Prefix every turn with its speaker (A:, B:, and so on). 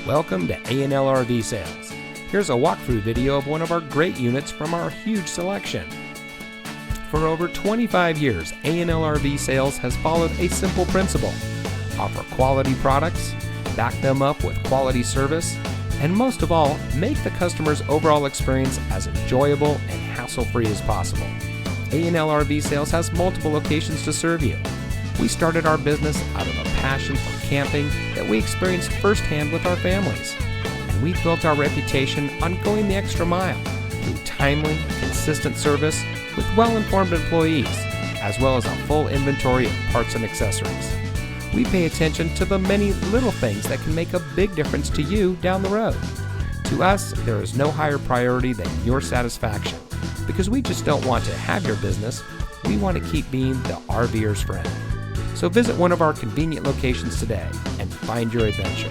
A: Welcome to A&L RV Sales. Here's a walkthrough video of one of our great units from our huge selection. For over 25 years, A&L RV Sales has followed a simple principle: offer quality products, back them up with quality service, and most of all, make the customer's overall experience as enjoyable and hassle-free as possible. A&L RV Sales has multiple locations to serve you. We started our business out of a passion for camping that we experienced firsthand with our families. And we've built our reputation on going the extra mile through timely, consistent service with well-informed employees, as well as a full inventory of parts and accessories. We pay attention to the many little things that can make a big difference to you down the road. To us, there is no higher priority than your satisfaction, because we just don't want to have your business. We want to keep being the RVer's friend. So visit one of our convenient locations today and find your adventure.